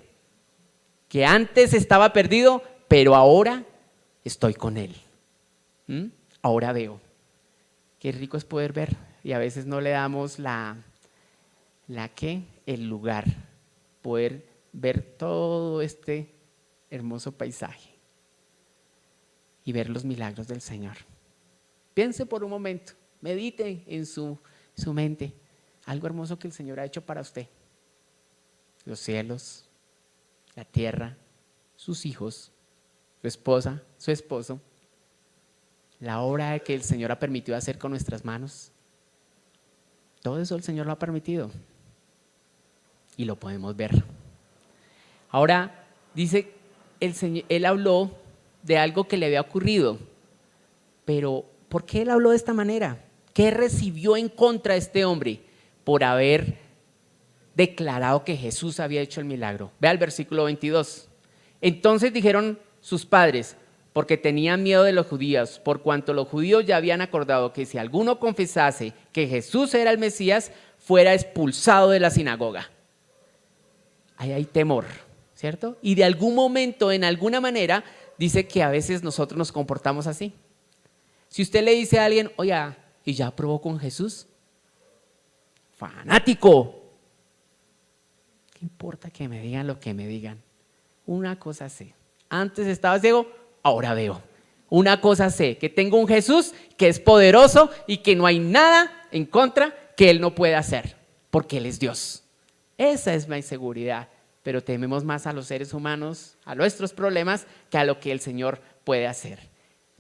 que antes estaba perdido, pero ahora estoy con Él. Ahora veo. Qué rico es poder ver, y a veces no le damos el lugar, poder ver todo este hermoso paisaje y ver los milagros del Señor. Piense por un momento, medite en su mente algo hermoso que el Señor ha hecho para usted. los cielos, la tierra, sus hijos, su esposa, su esposo, la obra que el Señor ha permitido hacer con nuestras manos. Todo eso el Señor lo ha permitido y lo podemos ver. Ahora dice el Señor, él habló de algo que le había ocurrido, pero ¿por qué él habló de esta manera? ¿Qué recibió en contra de este hombre por haber declarado que Jesús había hecho el milagro? Vea el versículo 22. Entonces dijeron sus padres, porque tenían miedo de los judíos, por cuanto los judíos ya habían acordado que si alguno confesase que Jesús era el Mesías, fuera expulsado de la sinagoga. Ahí hay temor, ¿cierto? Y de algún momento, en alguna manera, dice que a veces nosotros nos comportamos así. Si usted le dice a alguien, oiga, ¿y ya probó con Jesús? Fanático. ¿Qué importa que me digan lo que me digan? Una cosa sé, antes estaba ciego, ahora veo. Una cosa sé, que tengo un Jesús que es poderoso y que no hay nada en contra que Él no pueda hacer, porque Él es Dios. Esa es mi seguridad, pero tememos más a los seres humanos, a nuestros problemas, que a lo que el Señor puede hacer.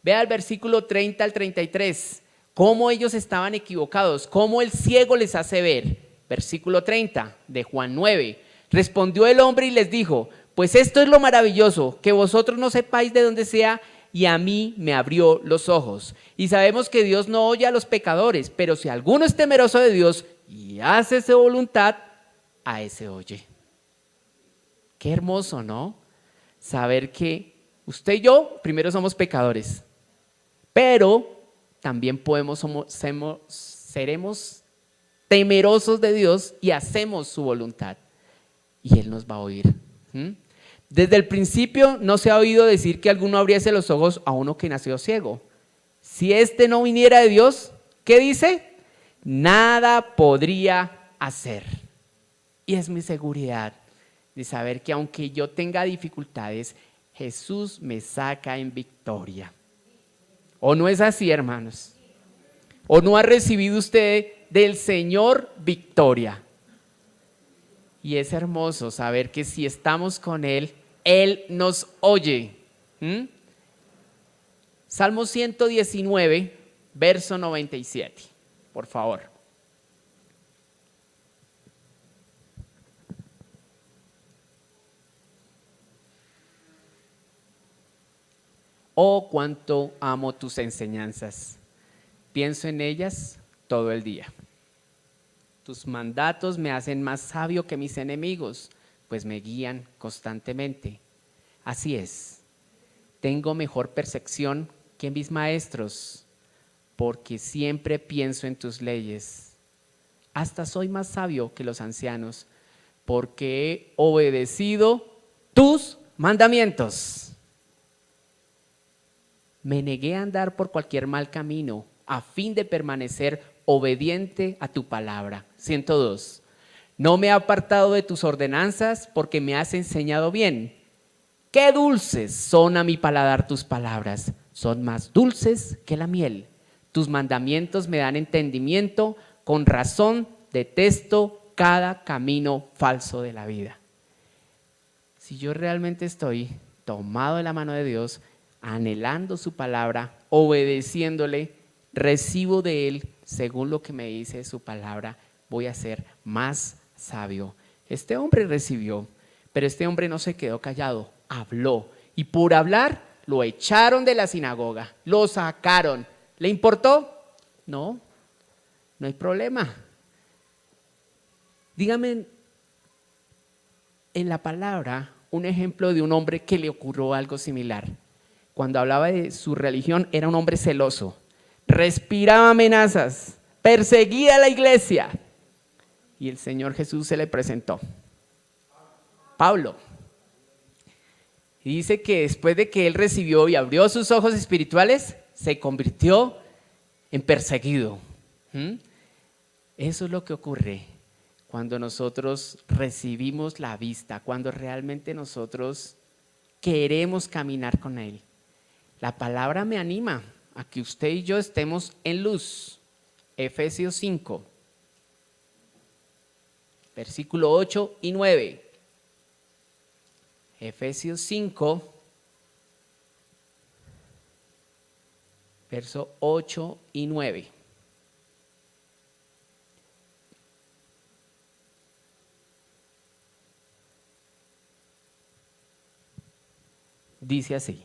Vea el versículo 30 al 33, cómo ellos estaban equivocados, cómo el ciego les hace ver. Versículo 30 de Juan 9, respondió el hombre y les dijo, pues esto es lo maravilloso, que vosotros no sepáis de dónde sea, y a mí me abrió los ojos. Y sabemos que Dios no oye a los pecadores, pero si alguno es temeroso de Dios y hace su voluntad, a ese oye. Qué hermoso, ¿no? Saber que usted y yo primero somos pecadores, pero también seremos temerosos de Dios y hacemos su voluntad. Y Él nos va a oír. Desde el principio no se ha oído decir que alguno abriese los ojos a uno que nació ciego. Si éste no viniera de Dios, ¿qué dice? Nada podría hacer. Y es mi seguridad de saber que aunque yo tenga dificultades, Jesús me saca en victoria. ¿O no es así, hermanos? ¿O no ha recibido usted del Señor victoria? Y es hermoso saber que si estamos con Él, Él nos oye. Salmo 119, verso 97, por favor. Oh, cuánto amo tus enseñanzas. Pienso en ellas todo el día. Tus mandatos me hacen más sabio que mis enemigos, pues me guían constantemente. Así es, tengo mejor percepción que mis maestros, porque siempre pienso en tus leyes. Hasta soy más sabio que los ancianos, porque he obedecido tus mandamientos. Me negué a andar por cualquier mal camino, a fin de permanecer obediente a tu palabra. 102. No me he apartado de tus ordenanzas porque me has enseñado bien. Qué dulces son a mi paladar tus palabras, son más dulces que la miel. Tus mandamientos me dan entendimiento, con razón detesto cada camino falso de la vida. Si yo realmente estoy tomado de la mano de Dios, anhelando su palabra, obedeciéndole, recibo de Él según lo que me dice su palabra, voy a ser más sabio. Este hombre recibió, pero este hombre no se quedó callado, habló. Y por hablar, lo echaron de la sinagoga, lo sacaron. ¿Le importó? No, no hay problema. Dígame en la palabra un ejemplo de un hombre que le ocurrió algo similar. Cuando hablaba de su religión, era un hombre celoso, respiraba amenazas, perseguía a la iglesia. Y el Señor Jesús se le presentó. Pablo. Y dice que después de que él recibió y abrió sus ojos espirituales, se convirtió en perseguido. Eso es lo que ocurre cuando nosotros recibimos la vista, cuando realmente nosotros queremos caminar con Él. La palabra me anima a que usted y yo estemos en luz. Efesios 5, versículo 8 y 9. Efesios 5, verso 8 y 9. Dice así: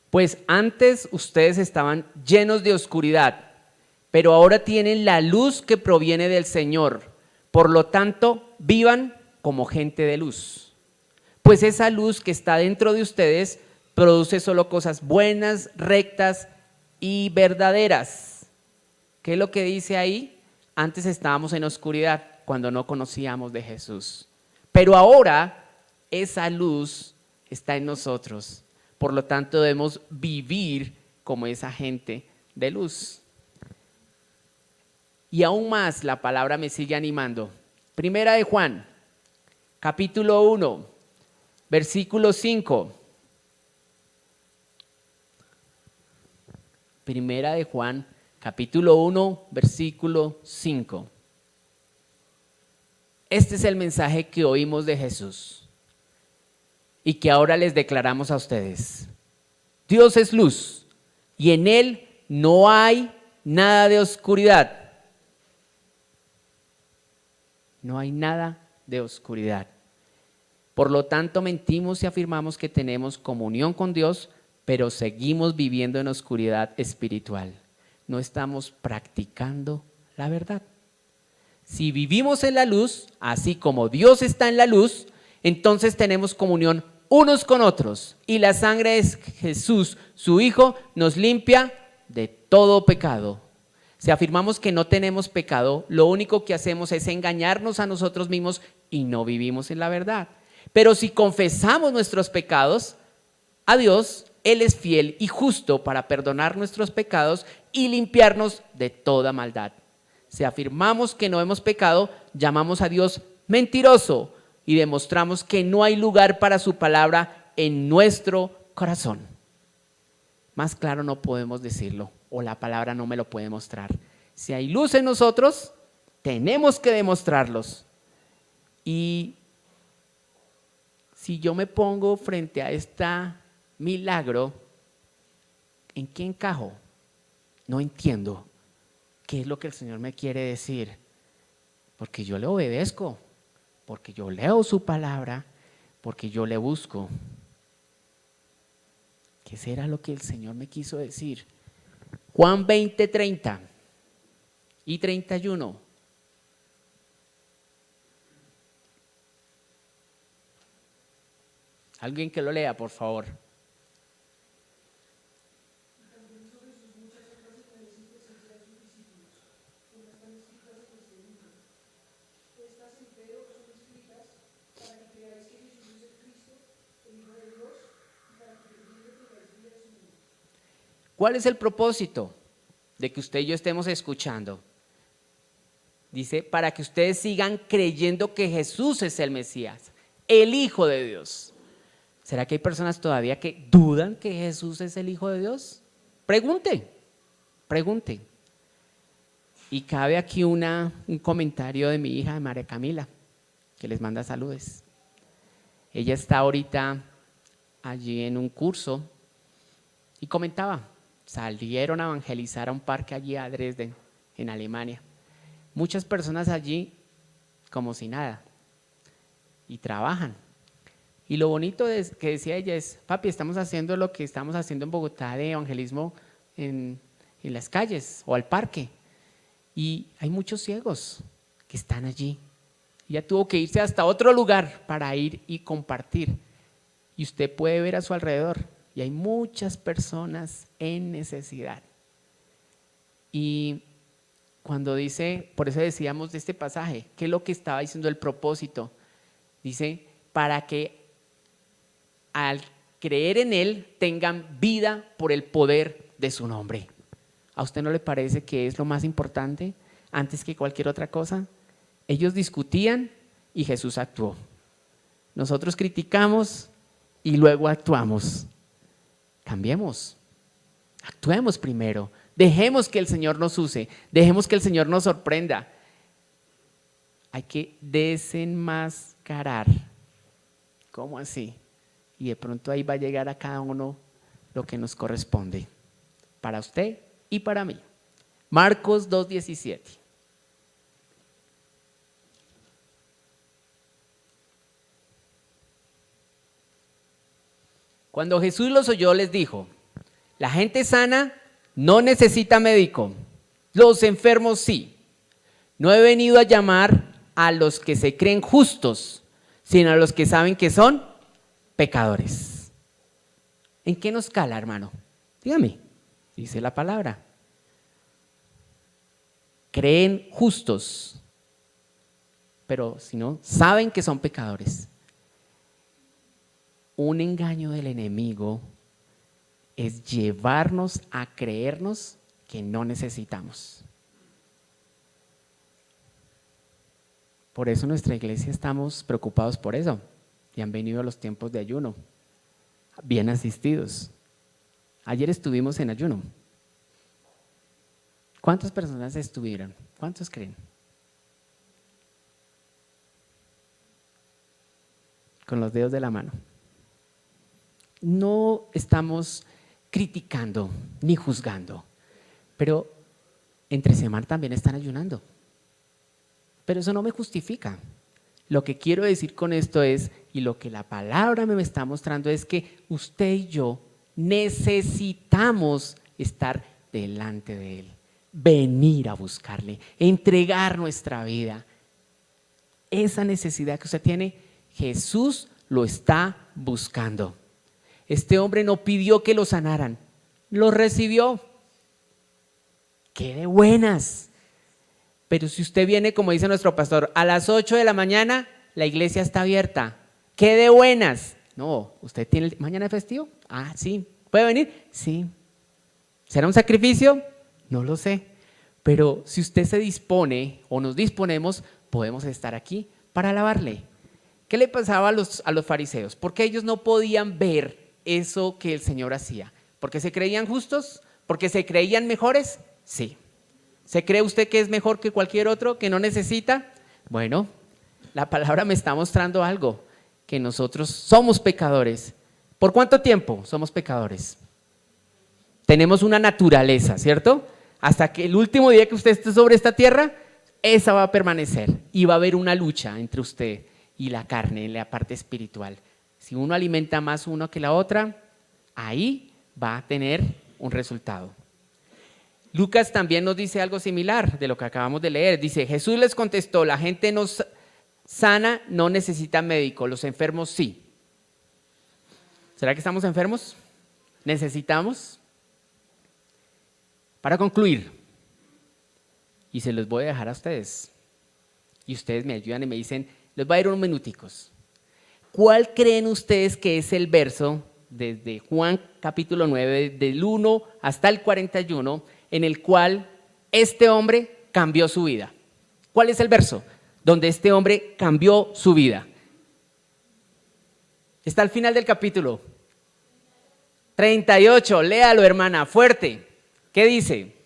pues antes ustedes estaban llenos de oscuridad, pero ahora tienen la luz que proviene del Señor. Por lo tanto, vivan como gente de luz. Pues esa luz que está dentro de ustedes produce solo cosas buenas, rectas y verdaderas. ¿Qué es lo que dice ahí? Antes estábamos en oscuridad cuando no conocíamos de Jesús. Pero ahora esa luz está en nosotros. Por lo tanto, debemos vivir como esa gente de luz. Y aún más la palabra me sigue animando. Primera de Juan, capítulo 1, versículo 5. Primera de Juan, capítulo 1, versículo 5. Este es el mensaje que oímos de Jesús y que ahora les declaramos a ustedes. Dios es luz y en Él no hay nada de oscuridad. No hay nada de oscuridad. Por lo tanto, mentimos y afirmamos que tenemos comunión con Dios, pero seguimos viviendo en oscuridad espiritual. No estamos practicando la verdad. Si vivimos en la luz, así como Dios está en la luz, entonces tenemos comunión unos con otros. Y la sangre de Jesús, su Hijo, nos limpia de todo pecado. Si afirmamos que no tenemos pecado, lo único que hacemos es engañarnos a nosotros mismos y no vivimos en la verdad. Pero si confesamos nuestros pecados a Dios, Él es fiel y justo para perdonar nuestros pecados y limpiarnos de toda maldad. Si afirmamos que no hemos pecado, llamamos a Dios mentiroso y demostramos que no hay lugar para su palabra en nuestro corazón. Más claro no podemos decirlo, o la palabra no me lo puede mostrar. Si hay luz en nosotros, tenemos que demostrarlos. Y si yo me pongo frente a este milagro, ¿en qué encajo? No entiendo qué es lo que el Señor me quiere decir, porque yo le obedezco, porque yo leo su palabra, porque yo le busco. ¿Qué será lo que el Señor me quiso decir? Juan 20, 30 y 31. Alguien que lo lea, por favor. ¿Cuál es el propósito de que usted y yo estemos escuchando? Dice, para que ustedes sigan creyendo que Jesús es el Mesías, el Hijo de Dios. ¿Será que hay personas todavía que dudan que Jesús es el Hijo de Dios? Pregunte. Y cabe aquí un comentario de mi hija, María Camila, que les manda saludos. Ella está ahorita allí en un curso y comentaba, salieron a evangelizar a un parque allí a Dresden, en Alemania. Muchas personas allí como si nada y trabajan. Y lo bonito que decía ella es, papi, estamos haciendo lo que estamos haciendo en Bogotá de evangelismo en las calles o al parque. Y hay muchos ciegos que están allí. Ella tuvo que irse hasta otro lugar para ir y compartir. Y usted puede ver a su alrededor y hay muchas personas en necesidad. Y cuando dice, por eso decíamos de este pasaje, ¿qué es lo que estaba diciendo el propósito? Dice, para que al creer en Él tengan vida por el poder de su nombre. ¿A usted no le parece que es lo más importante antes que cualquier otra cosa? Ellos discutían y Jesús actuó. Nosotros criticamos y luego actuamos. Cambiemos, actuemos primero. Dejemos que el Señor nos use, dejemos que el Señor nos sorprenda. Hay que desenmascarar. ¿Cómo así? y de pronto ahí va a llegar a cada uno lo que nos corresponde, para usted y para mí. Marcos 2:17. Cuando Jesús los oyó, les dijo: la gente sana no necesita médico, los enfermos sí. No he venido a llamar a los que se creen justos, sino a los que saben que son pecadores. ¿En qué nos cala, hermano? Dígame, dice la palabra. Creen justos, pero si no, saben que son pecadores. Un engaño del enemigo es llevarnos a creernos que no necesitamos. Por eso en nuestra iglesia estamos preocupados por eso. Y han venido los tiempos de ayuno, bien asistidos. Ayer estuvimos en ayuno. ¿Cuántas personas estuvieron? ¿Cuántos creen? Con los dedos de la mano. No estamos criticando ni juzgando, pero entre semana también están ayunando. Pero eso no me justifica. Lo que quiero decir con esto es, y lo que la palabra me está mostrando es que usted y yo necesitamos estar delante de Él, venir a buscarle, entregar nuestra vida. Esa necesidad que usted tiene, Jesús lo está buscando. Este hombre no pidió que lo sanaran, lo recibió. ¡Qué de buenas! Pero si usted viene, como dice nuestro pastor, a las 8 de la mañana, la iglesia está abierta. ¡Qué de buenas! No, ¿usted tiene mañana festivo? Ah, sí. ¿Puede venir? Sí. ¿Será un sacrificio? No lo sé. Pero si usted se dispone o nos disponemos, podemos estar aquí para alabarle. ¿Qué le pasaba a los fariseos? Porque ellos no podían ver eso que el Señor hacía. ¿Porque se creían justos? ¿Porque se creían mejores? Sí. ¿Se cree usted que es mejor que cualquier otro, que no necesita? Bueno, la palabra me está mostrando algo, que nosotros somos pecadores. ¿Por cuánto tiempo somos pecadores? Tenemos una naturaleza, ¿cierto? Hasta que el último día que usted esté sobre esta tierra, esa va a permanecer y va a haber una lucha entre usted y la carne, en la parte espiritual. Si uno alimenta más uno que la otra, ahí va a tener un resultado. Lucas también nos dice algo similar de lo que acabamos de leer. Dice, Jesús les contestó, la gente no sana no necesita médico, los enfermos sí. ¿Será que estamos enfermos? ¿Necesitamos? Para concluir, y se los voy a dejar a ustedes, y ustedes me ayudan y me dicen, les voy a ir unos minuticos. ¿Cuál creen ustedes que es el verso desde Juan capítulo 9, del 1 hasta el 41, en el cual este hombre cambió su vida? ¿Cuál es el verso donde este hombre cambió su vida? Está al final del capítulo 38, léalo, hermana, fuerte. ¿Qué dice?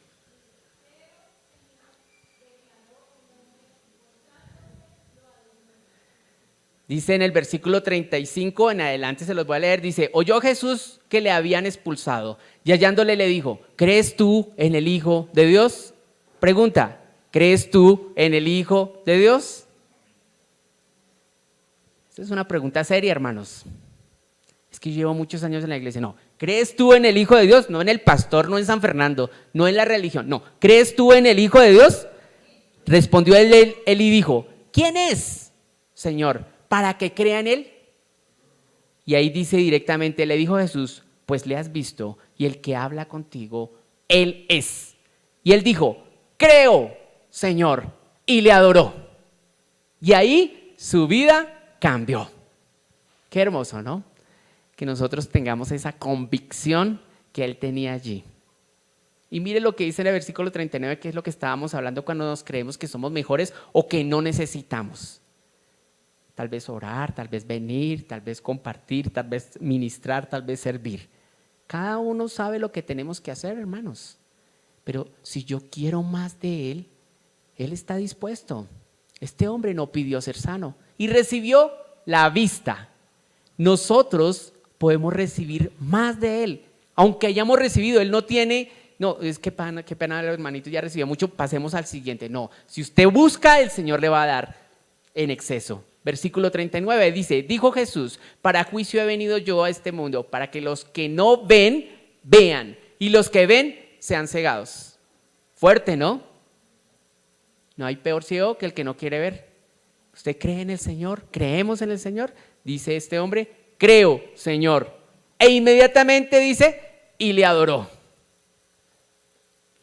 Dice en el versículo 35, en adelante se los voy a leer, dice, oyó Jesús que le habían expulsado y hallándole le dijo, ¿crees tú en el Hijo de Dios? Pregunta, ¿crees tú en el Hijo de Dios? Esta es una pregunta seria, hermanos. Es que llevo muchos años en la iglesia. No, ¿crees tú en el Hijo de Dios? No en el pastor, no en San Fernando, no en la religión. No, ¿crees tú en el Hijo de Dios? Respondió él y dijo, ¿quién es, Señor, para que crea en Él? Y ahí dice directamente, le dijo Jesús, pues le has visto y el que habla contigo, Él es. Y él dijo, creo, Señor, y le adoró. Y ahí su vida cambió. Qué hermoso, ¿no? Que nosotros tengamos esa convicción que él tenía allí. Y mire lo que dice en el versículo 39, que es lo que estábamos hablando cuando nos creemos que somos mejores o que no necesitamos. Tal vez orar, tal vez venir, tal vez compartir, tal vez ministrar, tal vez servir. Cada uno sabe lo que tenemos que hacer, hermanos. Pero si yo quiero más de Él, Él está dispuesto. Este hombre no pidió ser sano y recibió la vista. Nosotros podemos recibir más de Él. Aunque hayamos recibido, Él no tiene, no, es que qué pena, hermanito, ya recibió mucho, pasemos al siguiente. No, si usted busca, el Señor le va a dar en exceso. Versículo 39 dice, dijo Jesús, para juicio he venido yo a este mundo, para que los que no ven, vean, y los que ven, sean cegados. Fuerte, ¿no? No hay peor ciego que el que no quiere ver. ¿Usted cree en el Señor? ¿Creemos en el Señor? Dice este hombre, creo, Señor. E inmediatamente dice, y le adoró.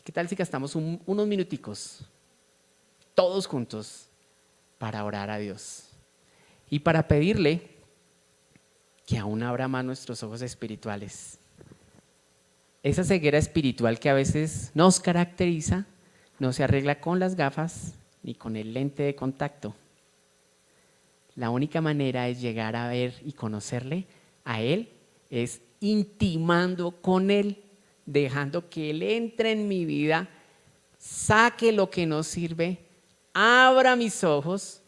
¿Qué tal si gastamos unos minuticos, todos juntos, para orar a Dios? Y para pedirle que aún abra más nuestros ojos espirituales. Esa ceguera espiritual que a veces nos caracteriza, no se arregla con las gafas ni con el lente de contacto. La única manera es llegar a ver y conocerle a Él, es intimando con Él, dejando que Él entre en mi vida, saque lo que no sirve, abra mis ojos,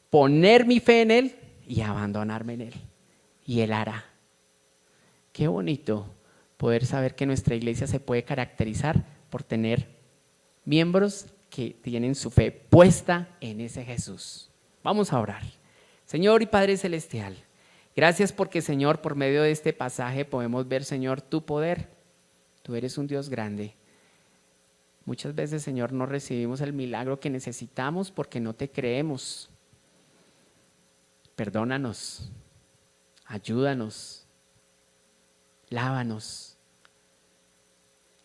poner mi fe en Él y abandonarme en Él. Y Él hará. Qué bonito poder saber que nuestra iglesia se puede caracterizar por tener miembros que tienen su fe puesta en ese Jesús. Vamos a orar. Señor y Padre Celestial, gracias porque, Señor, por medio de este pasaje podemos ver, Señor, tu poder. Tú eres un Dios grande. Muchas veces, Señor, no recibimos el milagro que necesitamos porque no te creemos. Perdónanos, ayúdanos, lávanos.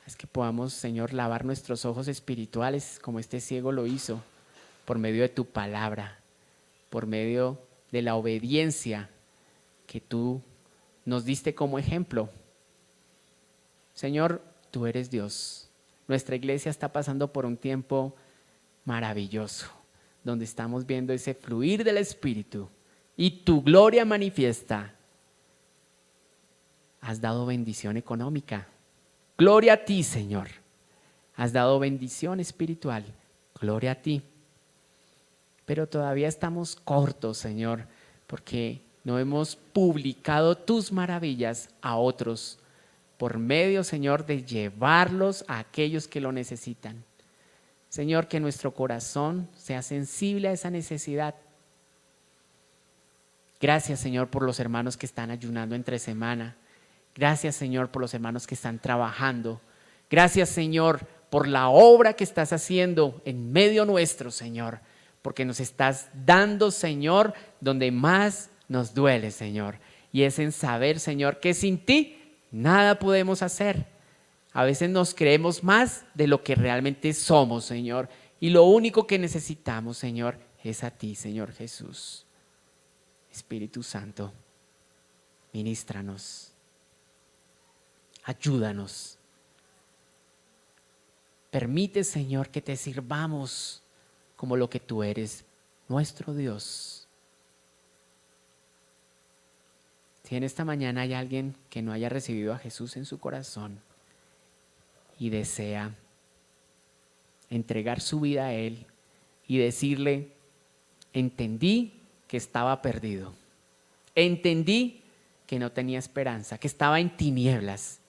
Es que podamos, Señor, lavar nuestros ojos espirituales como este ciego lo hizo, por medio de tu palabra, por medio de la obediencia que tú nos diste como ejemplo. Señor, tú eres Dios. Nuestra iglesia está pasando por un tiempo maravilloso, donde estamos viendo ese fluir del Espíritu y tu gloria manifiesta. Has dado bendición económica. Gloria a ti, Señor. Has dado bendición espiritual. Gloria a ti. Pero todavía estamos cortos, Señor, porque no hemos publicado tus maravillas a otros por medio, Señor, de llevarlos a aquellos que lo necesitan. Señor, que nuestro corazón sea sensible a esa necesidad. Gracias, Señor, por los hermanos que están ayunando entre semana. Gracias, Señor, por los hermanos que están trabajando. Gracias, Señor, por la obra que estás haciendo en medio nuestro, Señor, porque nos estás dando, Señor, donde más nos duele, Señor, y es en saber, Señor, que sin ti nada podemos hacer. A veces nos creemos más de lo que realmente somos, Señor, y lo único que necesitamos, Señor, es a ti, Señor Jesús. Espíritu Santo, ministranos, ayúdanos. Permite, Señor, que te sirvamos como lo que tú eres, nuestro Dios. Si en esta mañana hay alguien que no haya recibido a Jesús en su corazón y desea entregar su vida a Él y decirle, entendí que estaba perdido, entendí que no tenía esperanza, que estaba en tinieblas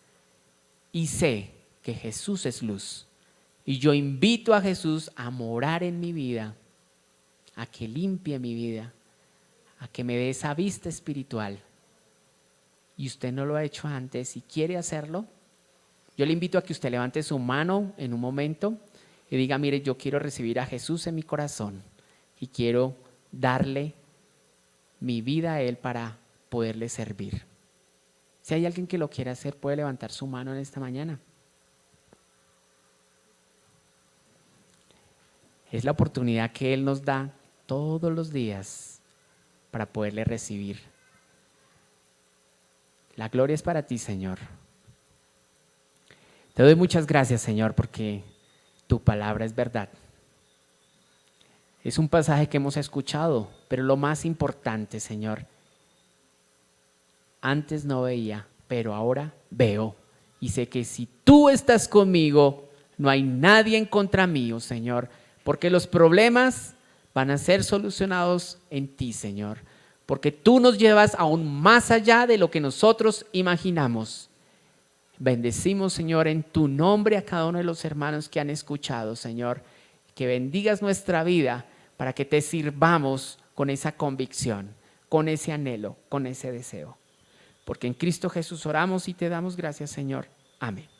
y sé que Jesús es luz. Y yo invito a Jesús a morar en mi vida, a que limpie mi vida, a que me dé esa vista espiritual. Y usted no lo ha hecho antes y quiere hacerlo, yo le invito a que usted levante su mano en un momento y diga, mire, yo quiero recibir a Jesús en mi corazón y quiero darle mi vida a Él para poderle servir. Si hay alguien que lo quiera hacer, puede levantar su mano en esta mañana. Es la oportunidad que Él nos da todos los días para poderle recibir. La gloria es para ti, Señor. Te doy muchas gracias, Señor, porque tu palabra es verdad. Es un pasaje que hemos escuchado, pero lo más importante, Señor, antes no veía, pero ahora veo. Y sé que si tú estás conmigo, no hay nadie en contra mío, Señor, porque los problemas van a ser solucionados en ti, Señor. porque tú nos llevas aún más allá de lo que nosotros imaginamos. Bendecimos, Señor, en tu nombre a cada uno de los hermanos que han escuchado, Señor, que bendigas nuestra vida para que te sirvamos con esa convicción, con ese anhelo, con ese deseo. Porque en Cristo Jesús oramos y te damos gracias, Señor. Amén.